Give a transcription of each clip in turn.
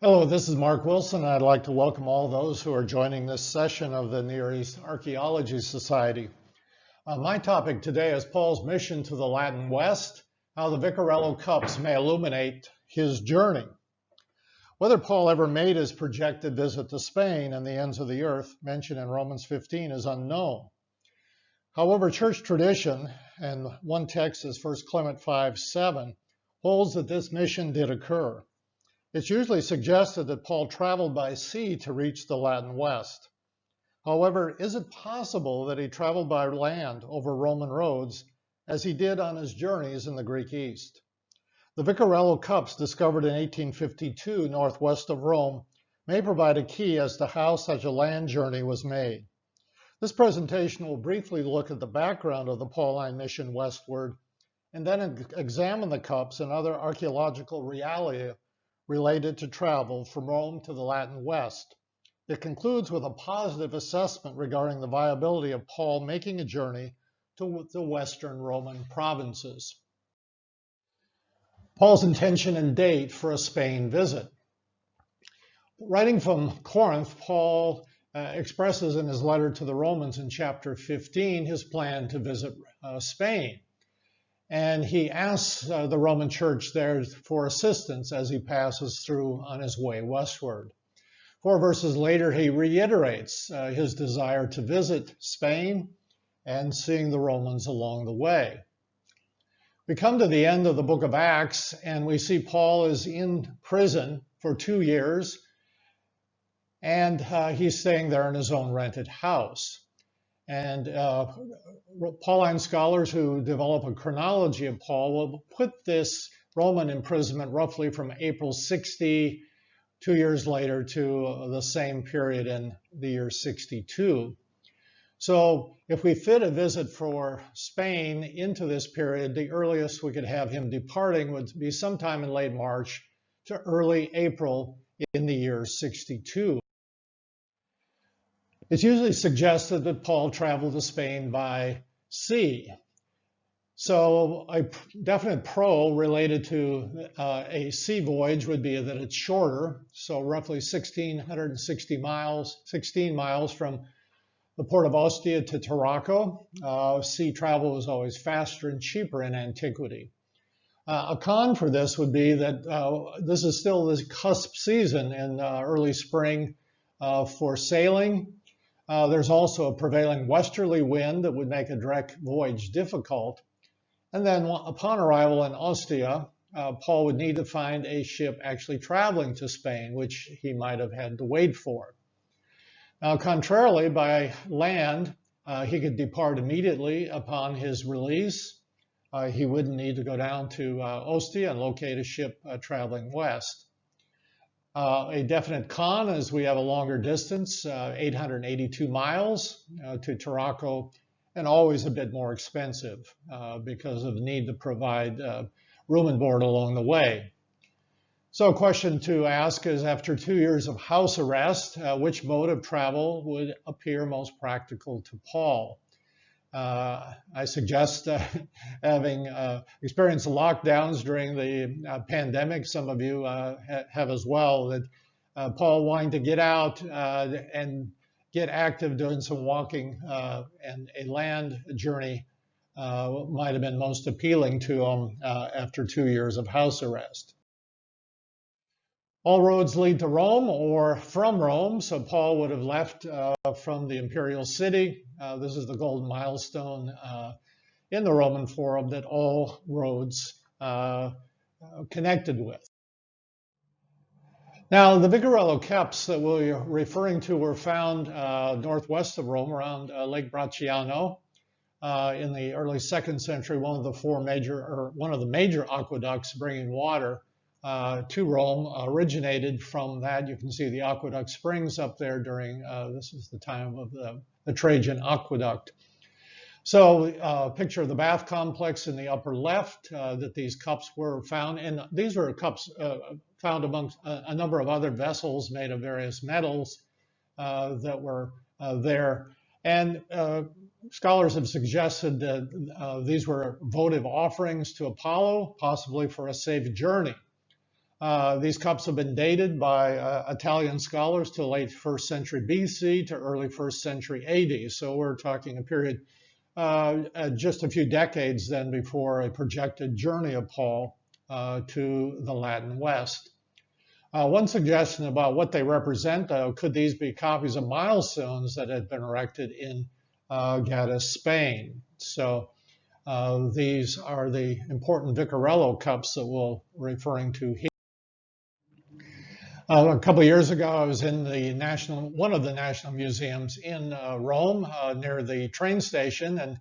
Hello, this is Mark Wilson. I'd like to welcome all those who are joining this session of the Near East Archaeology Society. My topic today is Paul's mission to the Latin West, how the Vicarello Cups may illuminate his journey. Whether Paul ever made his projected visit to Spain and the ends of the earth mentioned in Romans 15 is unknown. However, church tradition, and one text is 1 Clement 5:7, holds that this mission did occur. It's usually suggested that Paul traveled by sea to reach the Latin West. However, is it possible that he traveled by land over Roman roads as he did on his journeys in the Greek East? The Vicarello Cups, discovered in 1852 northwest of Rome, may provide a key as to how such a land journey was made. This presentation will briefly look at the background of the Pauline mission westward and then examine the cups and other archaeological realia related to travel from Rome to the Latin West. It concludes with a positive assessment regarding the viability of Paul making a journey to the Western Roman provinces. Paul's intention and date for a Spain visit. Writing from Corinth, Paul expresses in his letter to the Romans in chapter 15 his plan to visit Spain. And he asks the Roman church there for assistance as he passes through on his way westward. 4 verses later, he reiterates his desire to visit Spain and seeing the Romans along the way. We come to the end of the book of Acts, and we see Paul is in prison for 2 years, and he's staying there in his own rented house. And Pauline scholars who develop a chronology of Paul will put this Roman imprisonment roughly from April 60, 2 years later, to the same period in the year 62. So if we fit a visit for Spain into this period, the earliest we could have him departing would be sometime in late March to early April in the year 62. It's usually suggested that Paul traveled to Spain by sea. So a definite pro related to a sea voyage would be that it's shorter, so roughly 1,660 miles, 16 miles from the port of Ostia to Tarraco. Sea travel was always faster and cheaper in antiquity. A con for this would be that this is still the cusp season in early spring for sailing. There's also a prevailing westerly wind that would make a direct voyage difficult. And then upon arrival in Ostia, Paul would need to find a ship actually traveling to Spain, which he might have had to wait for. Now, contrarily, by land, he could depart immediately upon his release. He wouldn't need to go down to Ostia and locate a ship traveling west. A definite con is we have a longer distance, 882 miles to Tarraco, and always a bit more expensive because of the need to provide room and board along the way. So a question to ask is, after 2 years of house arrest, which mode of travel would appear most practical to Paul? I suggest having experienced lockdowns during the pandemic, some of you have as well, that Paul wanting to get out and get active doing some walking and a land journey might have been most appealing to him after 2 years of house arrest. All roads lead to Rome or from Rome, so Paul would have left from the imperial city. This is the golden milestone in the Roman Forum that all roads connected with. Now, the Vicarello Cups that we're referring to were found northwest of Rome around Lake Bracciano in the early 2nd century, one of the major aqueducts bringing water to Rome originated from that. You can see the aqueduct springs up there during, this is the time of the Trajan aqueduct. So picture of the bath complex in the upper left that these cups were found. And these were cups found amongst a number of other vessels made of various metals that were there. And scholars have suggested that these were votive offerings to Apollo, possibly for a safe journey. These cups have been dated by Italian scholars to late 1st century BC to early 1st century AD. So we're talking a period just a few decades then before a projected journey of Paul to the Latin West. One suggestion about what they represent, though, could these be copies of milestones that had been erected in Gades, Spain? So these are the important Vicarello Cups that we're referring to here. A couple of years ago, I was in one of the national museums in Rome near the train station, and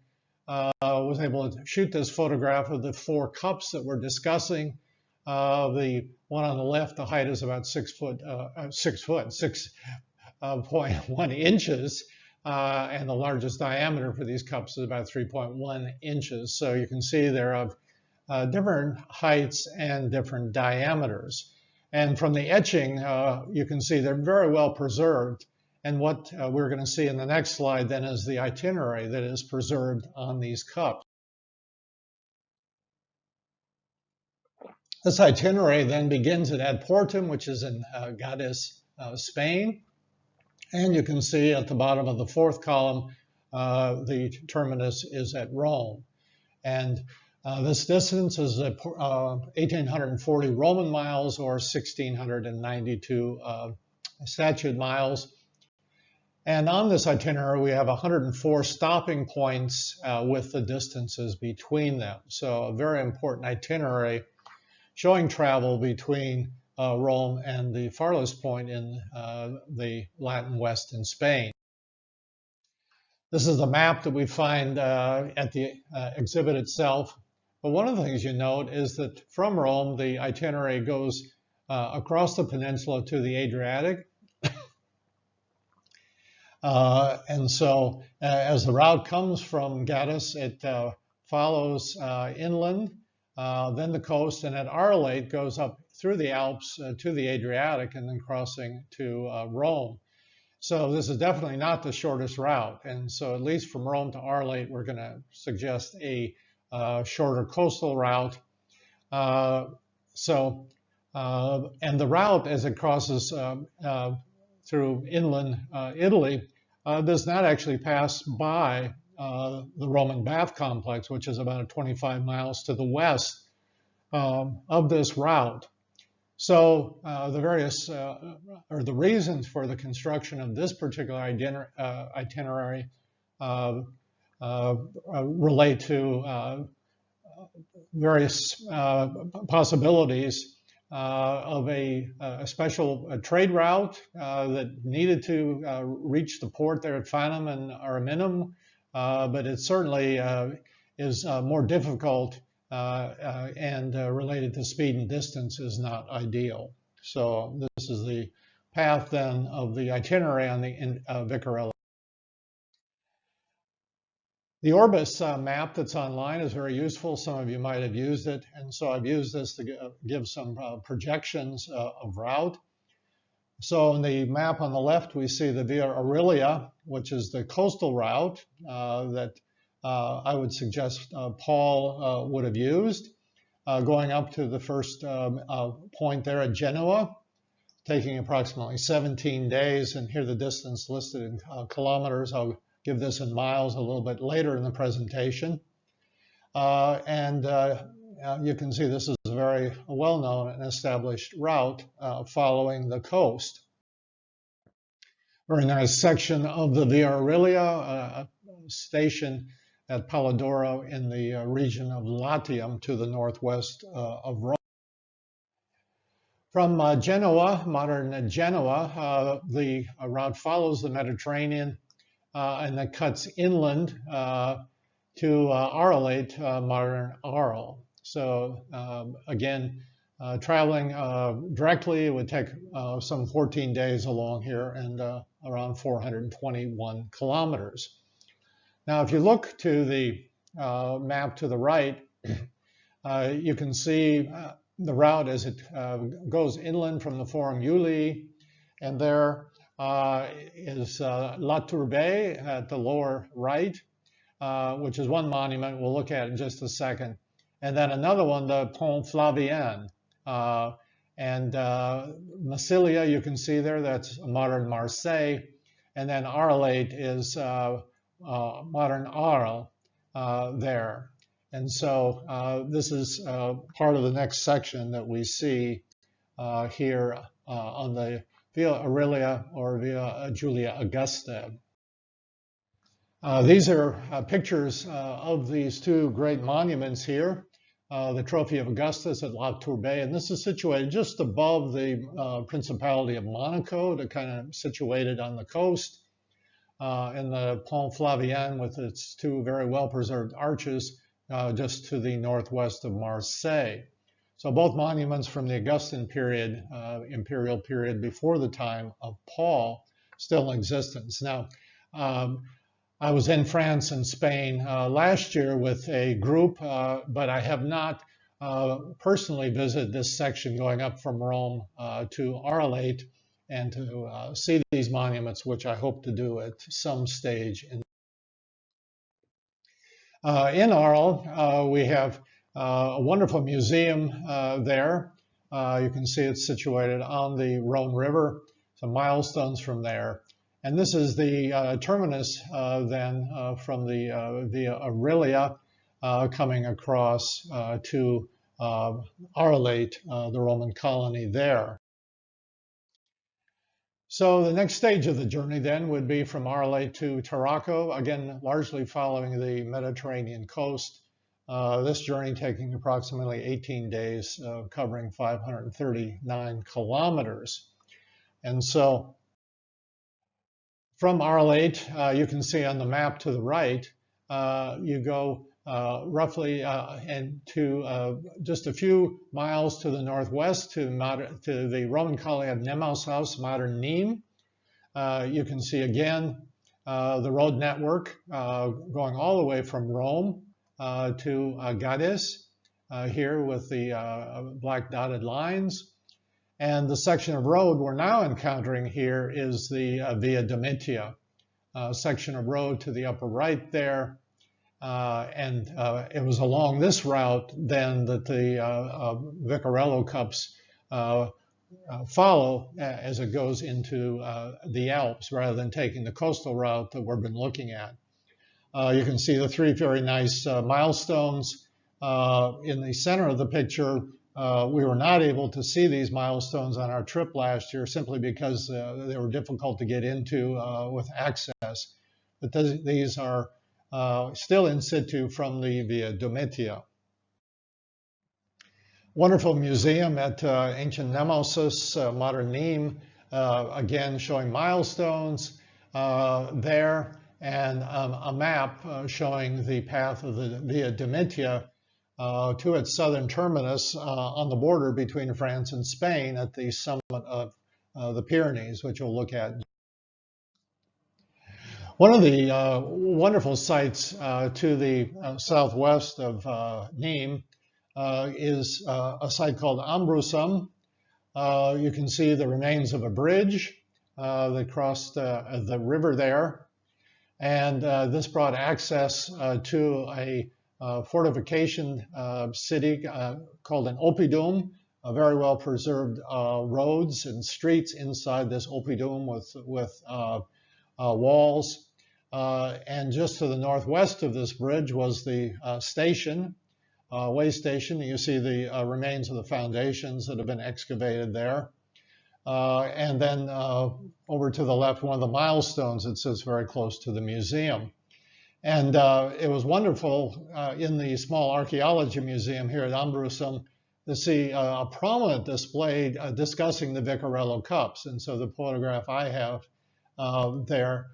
was able to shoot this photograph of the 4 cups that we're discussing. The one on the left, the height is about 6.1 inches, and the largest diameter for these cups is about 3.1 inches. So you can see they're of different heights and different diameters. And from the etching, you can see they're very well preserved. And what we're going to see in the next slide then is the itinerary that is preserved on these cups. This itinerary then begins at Ad Portum, which is in Gades, Spain. And you can see at the bottom of the 4th column, the terminus is at Rome. And this distance is 1,840 Roman miles or 1,692 statute miles. And on this itinerary, we have 104 stopping points with the distances between them. So a very important itinerary showing travel between Rome and the farthest point in the Latin West in Spain. This is the map that we find at the exhibit itself. But one of the things you note is that from Rome, the itinerary goes across the peninsula to the Adriatic. And so as the route comes from Gades, it follows inland, then the coast, and at Arlate goes up through the Alps to the Adriatic and then crossing to Rome. So this is definitely not the shortest route. And so at least from Rome to Arlate, we're going to suggest a shorter coastal route. And the route as it crosses through inland Italy does not actually pass by the Roman bath complex, which is about 25 miles to the west of this route. So the reasons for the construction of this particular itinerary relate to various possibilities of a special trade route that needed to reach the port there at Fanum and Ariminum, but it certainly is more difficult and related to speed and distance is not ideal. So this is the path then of the itinerary on the Vicarello. The Orbis map that's online is very useful. Some of you might have used it. And so I've used this to give some projections of route. So in the map on the left, we see the Via Aurelia, which is the coastal route that I would suggest Paul would have used, going up to the first point there at Genoa, taking approximately 17 days. And here the distance listed in kilometers. I'll give this in miles a little bit later in the presentation. You can see this is a very well-known and established route following the coast. Very nice section of the Via Aurelia, station at Palladoro in the region of Latium to the northwest of Rome. From Genoa, modern Genoa, the route follows the Mediterranean and then cuts inland to Arlate, modern Arles. So again, traveling directly would take some 14 days along here and around 421 kilometers. Now, if you look to the map to the right, you can see the route as it goes inland from the Forum Julii, and there is La Tourbe at the lower right, which is one monument we'll look at in just a second. And then another one, the Pont Flavien. And Massilia, you can see there, that's modern Marseille. And then Arlate is modern Arles there. And so this is part of the next section that we see here on the Via Aurelia or Via Julia Augusta. These are pictures of these two great monuments here. The Trophy of Augustus at La Tourbe, and this is situated just above the Principality of Monaco, kind of situated on the coast, in the Pont Flavien with its two very well-preserved arches just to the northwest of Marseille. So both monuments from the Augustan period, imperial period before the time of Paul, still in existence. Now, I was in France and Spain last year with a group, but I have not personally visited this section going up from Rome to Arlate and to see these monuments, which I hope to do at some stage. In Arles, we have a wonderful museum there. You can see it's situated on the Rhone River, some milestones from there. And this is the terminus then from the Via Aurelia coming across to Arlate, the Roman colony there. So the next stage of the journey then would be from Arlate to Tarraco, again, largely following the Mediterranean coast. This journey taking approximately 18 days, covering 539 kilometers. And so from Arlate, you can see on the map to the right, you go roughly and to just a few miles to the northwest to the Roman colony of Nemours, modern Nîmes. You can see again the road network going all the way from Rome to Gades here with the black dotted lines. And the section of road we're now encountering here is the Via Domitia, section of road to the upper right there. And it was along this route then that the Vicarello Cups follow as it goes into the Alps rather than taking the coastal route that we've been looking at. You can see the three very nice milestones in the center of the picture. We were not able to see these milestones on our trip last year simply because they were difficult to get into with access. But these are still in situ from the Via Domitia. Wonderful museum at ancient Nemours, modern Nîmes, again showing milestones there, and a map showing the path of the Via Domitia to its southern terminus on the border between France and Spain at the summit of the Pyrenees, which we'll look at. One of the wonderful sites to the southwest of Nîmes is a site called Ambrusum. You can see the remains of a bridge that crossed the river there. And this brought access to a fortification city called an oppidum, very well preserved roads and streets inside this oppidum with walls. And just to the northwest of this bridge was the station, way station. You see the remains of the foundations that have been excavated there. And then over to the left, one of the milestones that sits very close to the museum. And it was wonderful in the small archaeology museum here at Ambrusum to see a prominent display discussing the Vicarello Cups. And so the photograph I have there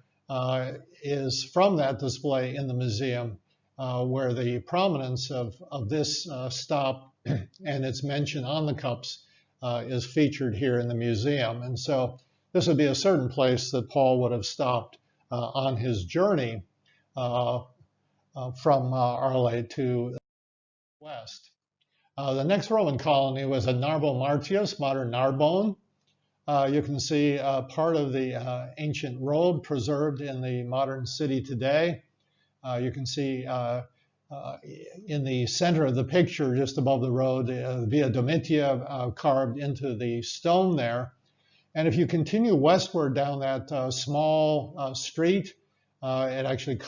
is from that display in the museum where the prominence of this stop and its mention on the cups is featured here in the museum. And so this would be a certain place that Paul would have stopped on his journey from Arlate to the west. The next Roman colony was at Narbo Martius, modern Narbonne. You can see part of the ancient road preserved in the modern city today. You can see in the center of the picture, just above the road, Via Domitia carved into the stone there. And if you continue westward down that small street, it actually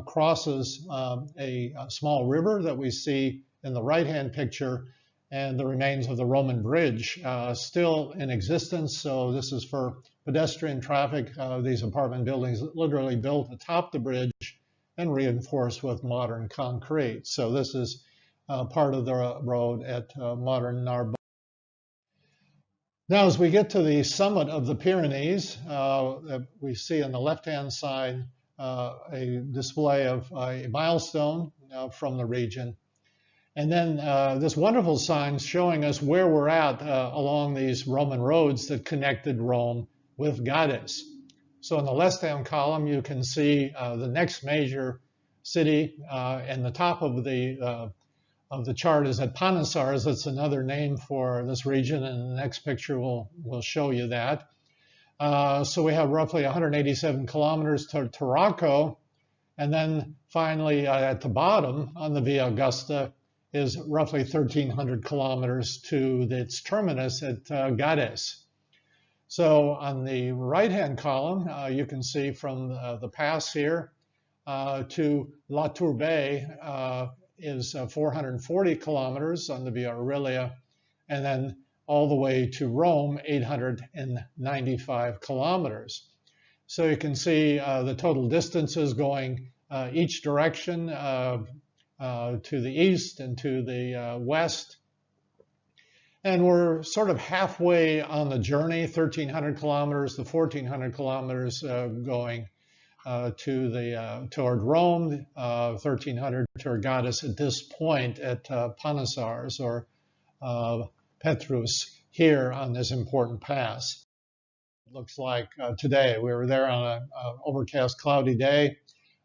crosses a small river that we see in the right-hand picture, and the remains of the Roman bridge still in existence. So this is for pedestrian traffic. These apartment buildings literally built atop the bridge and reinforced with modern concrete. So this is part of the road at modern Narbonne. Now, as we get to the summit of the Pyrenees, we see on the left-hand side a display of a milestone from the region. And then this wonderful sign showing us where we're at along these Roman roads that connected Rome with Gades. So in the left-hand column, you can see the next major city, and the top of the chart is at Panisars. That's another name for this region, and the next picture will show you that. So we have roughly 187 kilometers to Tarraco, and then finally at the bottom on the Via Augusta is roughly 1,300 kilometers to its terminus at Gades. So on the right-hand column, you can see from the pass here to La Tourbe is 440 kilometers on the Via Aurelia, and then all the way to Rome, 895 kilometers. So you can see the total distances going each direction to the east and to the west. And we're sort of halfway on the journey, 1,300 kilometers to 1,400 kilometers going toward Rome, 1,300 toward Gades at this point at Panisars or Petrus here on this important pass. It looks like today. We were there on an overcast, cloudy day.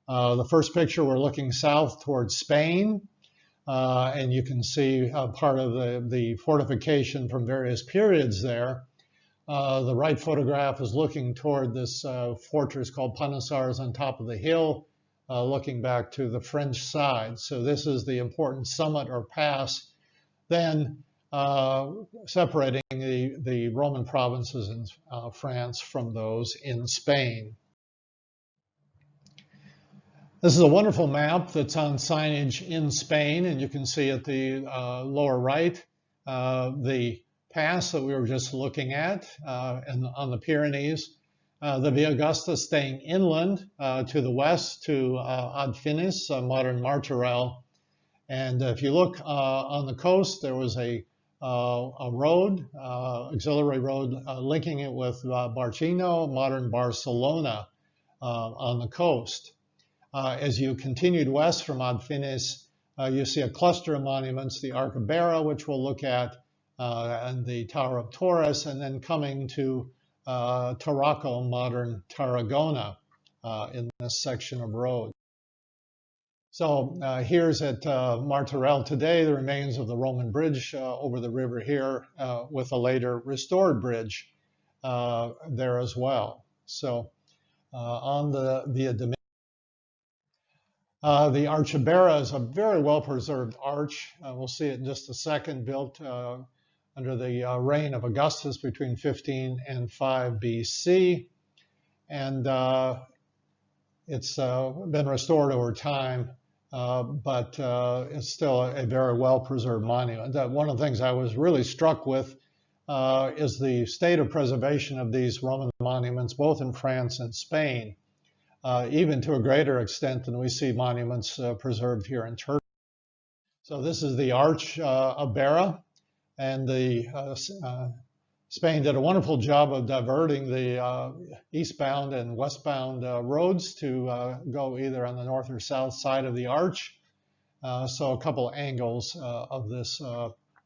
The first picture, we're looking south towards Spain, and you can see part of the fortification from various periods there. The right photograph is looking toward this fortress called Panisars on top of the hill, looking back to the French side. So this is the important summit or pass, then separating the Roman provinces in France from those in Spain. This is a wonderful map that's on signage in Spain, and you can see at the lower right the pass that we were just looking at and on the Pyrenees. The Via Augusta staying inland to the west to Adfinis, modern Martorell. And if you look on the coast, there was a road, auxiliary road, linking it with Barcino, modern Barcelona, on the coast. As you continued west from Adfinis, you see a cluster of monuments, the Archibera, which we'll look at, and the Tower of Torres, and then coming to Tarraco, modern Tarragona, in this section of road. So here's at Martorell today, the remains of the Roman bridge over the river here, with a later restored bridge there as well. So on the Via Domitia, the Archibera is a very well-preserved arch. We'll see it in just a second, built under the reign of Augustus between 15 and 5 BC. And it's been restored over time, but it's still a very well-preserved monument. One of the things I was really struck with is the state of preservation of these Roman monuments, both in France and Spain. Even to a greater extent than we see monuments preserved here in Turkey. So this is the Arch of Bera, and Spain did a wonderful job of diverting the eastbound and westbound roads to go either on the north or south side of the arch. So a couple angles of this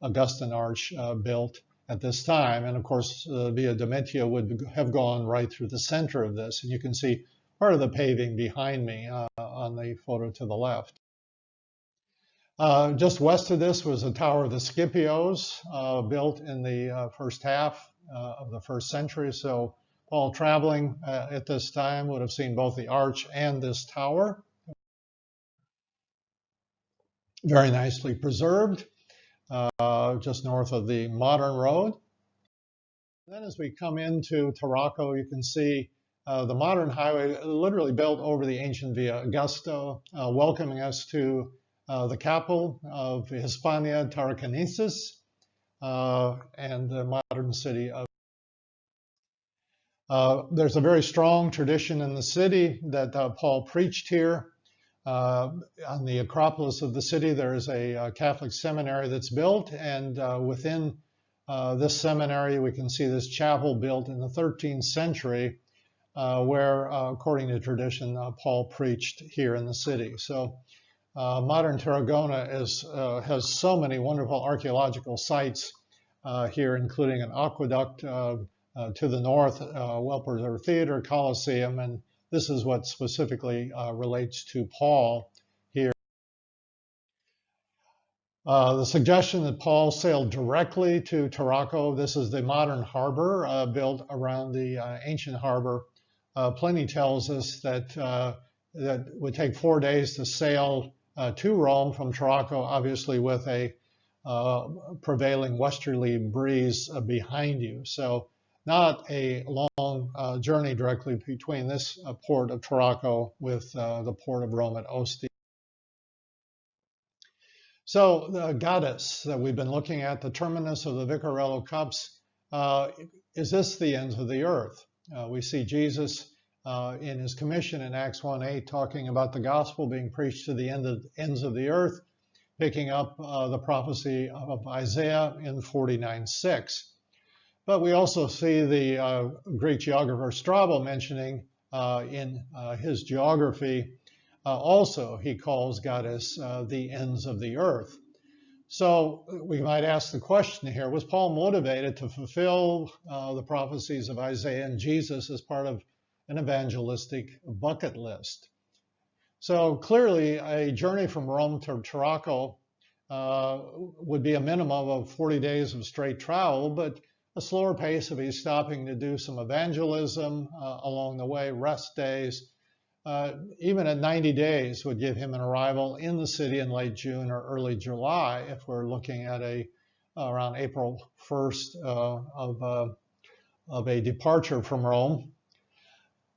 Augustan arch built at this time. And of course, Via Domitia would have gone right through the center of this. And you can see part of the paving behind me on the photo to the left. Just west of this was the Tower of the Scipios, built in the first half of the first century. So Paul traveling at this time would have seen both the arch and this tower. very nicely preserved, just north of the modern road. Then as we come into Tarraco, you can see the modern highway literally built over the ancient Via Augusta, welcoming us to the capital of Hispania Tarraconensis and the modern city of. There's a very strong tradition in the city that Paul preached here. On the Acropolis of the city, there is a Catholic seminary that's built, and within this seminary, we can see this chapel built in the 13th century, where, according to tradition, Paul preached here in the city. So modern Tarragona has so many wonderful archaeological sites here, including an aqueduct to the north, well-preserved theater, Colosseum, and this is what specifically relates to Paul here. The suggestion that Paul sailed directly to Tarraco, this is the modern harbor built around the ancient harbor. Pliny tells us that that would take 4 days to sail to Rome from Tarraco, obviously with a prevailing westerly breeze behind you. So not a long journey directly between this port of Tarraco with the port of Rome at Ostia. So the goddess that we've been looking at, the terminus of the Vicarello Cups, is this the ends of the earth? We see Jesus in his commission in Acts 1:8 talking about the gospel being preached to the ends of the earth, picking up the prophecy of Isaiah in 49:6. But we also see the Greek geographer Strabo mentioning in his geography, also he calls goddess the ends of the earth. So we might ask the question here, was Paul motivated to fulfill the prophecies of Isaiah and Jesus as part of an evangelistic bucket list? So clearly a journey from Rome to Tarraco would be a minimum of 40 days of straight travel, but a slower pace if he's stopping to do some evangelism along the way, rest days. Even at 90 days would give him an arrival in the city in late June or early July if we're looking at around April 1st of a departure from Rome.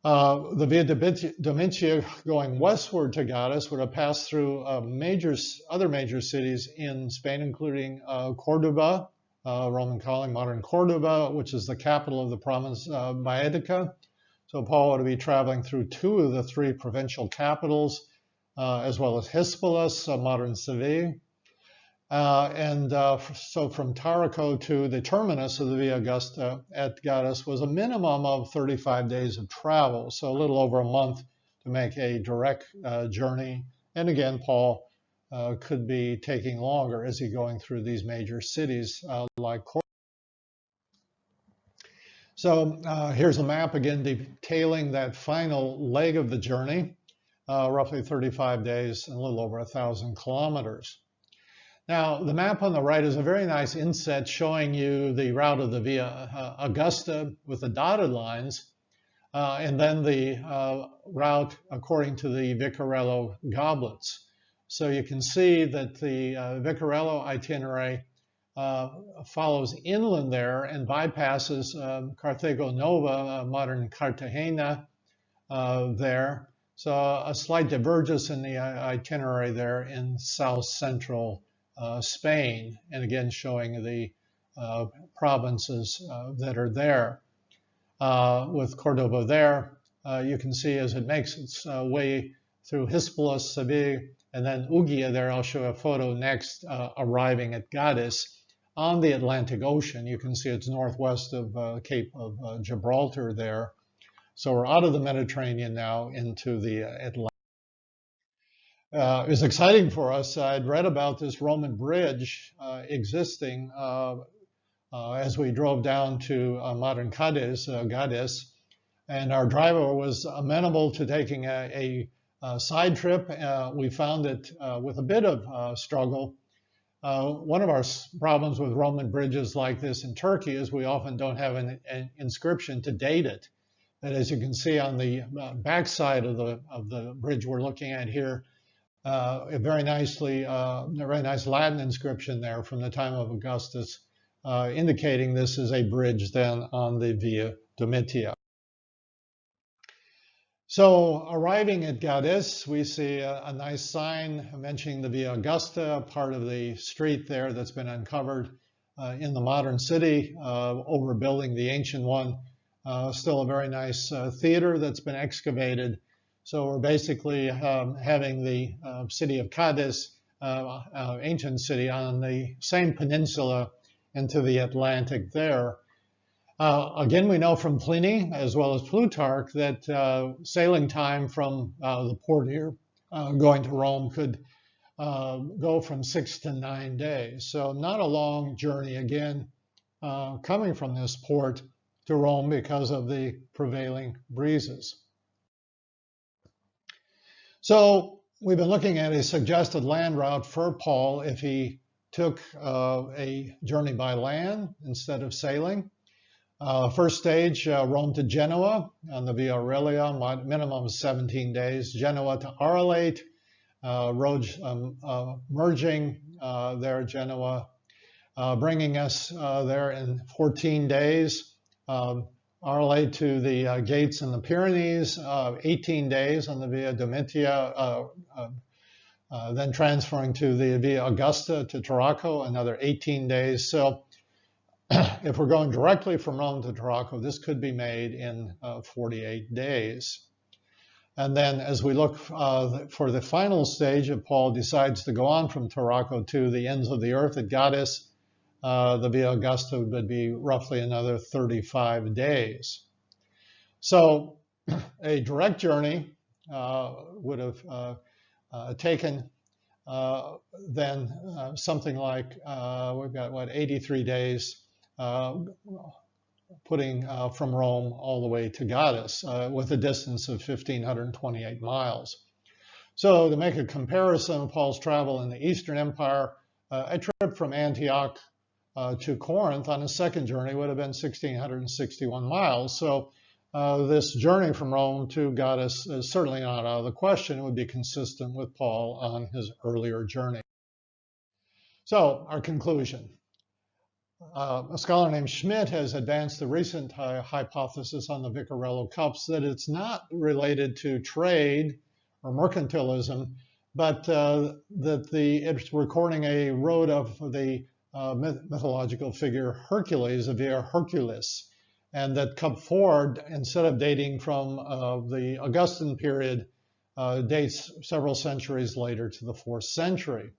The Via Domitia going westward to Gades would have passed through other major cities in Spain, including Cordoba, Roman calling, modern Cordoba, which is the capital of the province Baetica. So Paul would be traveling through 2 of the 3 provincial capitals, as well as Hispalis, modern Seville. So from Tarraco to the terminus of the Via Augusta at Gades was a minimum of 35 days of travel, so a little over a month to make a direct journey. And again, Paul could be taking longer as he's going through these major cities like Cordoba. So here's a map again detailing that final leg of the journey, roughly 35 days and a little over 1,000 kilometers. Now, the map on the right is a very nice inset showing you the route of the Via Augusta with the dotted lines, and then the route according to the Vicarello goblets. So you can see that the Vicarello itinerary follows inland there and bypasses Carthago Nova, modern Cartagena there. So a slight divergence in the itinerary there in south central Spain, and again showing the provinces that are there. With Cordoba there, you can see as it makes its way through Hispalis, Seville, and then Ugia there, I'll show a photo next, arriving at Gades on the Atlantic Ocean. You can see it's northwest of Cape of Gibraltar there. So we're out of the Mediterranean now into the Atlantic. It was exciting for us. I'd read about this Roman bridge existing as we drove down to modern Gades, and our driver was amenable to taking a side trip. We found it with a bit of struggle. One of our problems with Roman bridges like this in Turkey is we often don't have an inscription to date it. And as you can see on the backside of the bridge we're looking at here, a very nice Latin inscription there from the time of Augustus, indicating this is a bridge then on the Via Domitia. So arriving at Gades, we see a nice sign mentioning the Via Augusta, part of the street there that's been uncovered in the modern city, overbuilding the ancient one. Still a very nice theater that's been excavated. So we're basically having the city of Cadiz, ancient city, on the same peninsula into the Atlantic there. Again, we know from Pliny as well as Plutarch that sailing time from the port here going to Rome could go from 6 to 9 days. So not a long journey again coming from this port to Rome because of the prevailing breezes. So we've been looking at a suggested land route for Paul if he took a journey by land instead of sailing. First stage, Rome to Genoa on the Via Aurelia, minimum of 17 days. Genoa to Arelate, roads merging there at Genoa, bringing us there in 14 days. Arelate to the gates in the Pyrenees, 18 days on the Via Domitia, then transferring to the Via Augusta to Tarraco, another 18 days. So if we're going directly from Rome to Tarraco, this could be made in 48 days. And then as we look for the final stage, if Paul decides to go on from Tarraco to the ends of the earth at Gades, the Via Augusta would be roughly another 35 days. So a direct journey would have taken then something like, we've got, 83 days putting from Rome all the way to Gades with a distance of 1,528 miles. So to make a comparison of Paul's travel in the Eastern Empire, a trip from Antioch to Corinth on a second journey would have been 1,661 miles. So this journey from Rome to Gades is certainly not out of the question. It would be consistent with Paul on his earlier journey. So our conclusion. A scholar named Schmidt has advanced the recent hypothesis on the Vicarello Cups that it's not related to trade or mercantilism, but that it's recording a road of the mythological figure Hercules, via Hercules, and that Cup 4, instead of dating from the Augustan period, dates several centuries later to the 4th century.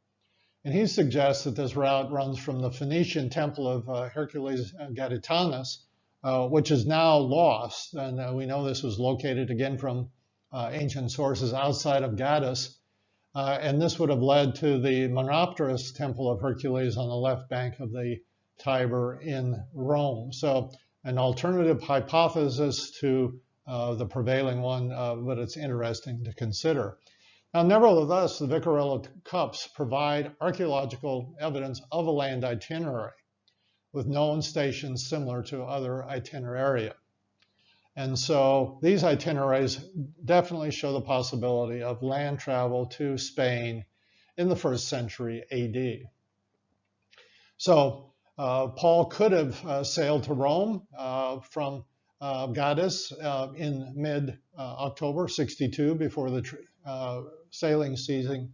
And he suggests that this route runs from the Phoenician temple of Hercules Gadetanus, which is now lost. And we know this was located again from ancient sources outside of Gades. And this would have led to the Monopterus temple of Hercules on the left bank of the Tiber in Rome. So an alternative hypothesis to the prevailing one, but it's interesting to consider. Now, nevertheless, the Vicarello Cups provide archaeological evidence of a land itinerary with known stations similar to other itineraria. And so these itineraries definitely show the possibility of land travel to Spain in the 1st century AD. So Paul could have sailed to Rome from Gades in mid-October 62 before the sailing season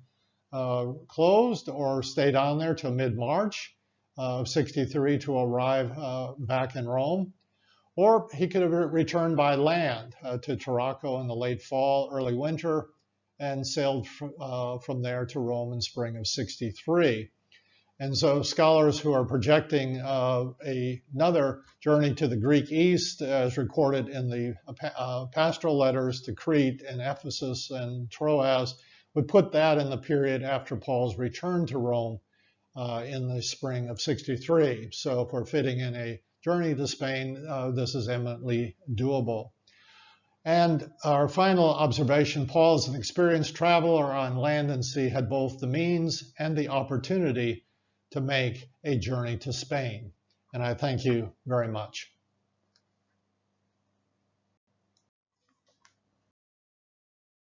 closed, or stayed on there till mid-March of 63 to arrive back in Rome. Or he could have returned by land to Tarraco in the late fall, early winter, and sailed from there to Rome in spring of 63. And so scholars who are projecting another journey to the Greek East, as recorded in the pastoral letters to Crete and Ephesus and Troas, would put that in the period after Paul's return to Rome in the spring of 63. So if we're fitting in a journey to Spain, this is eminently doable. And our final observation, Paul, as an experienced traveler on land and sea, had both the means and the opportunity to make a journey to Spain. And I thank you very much.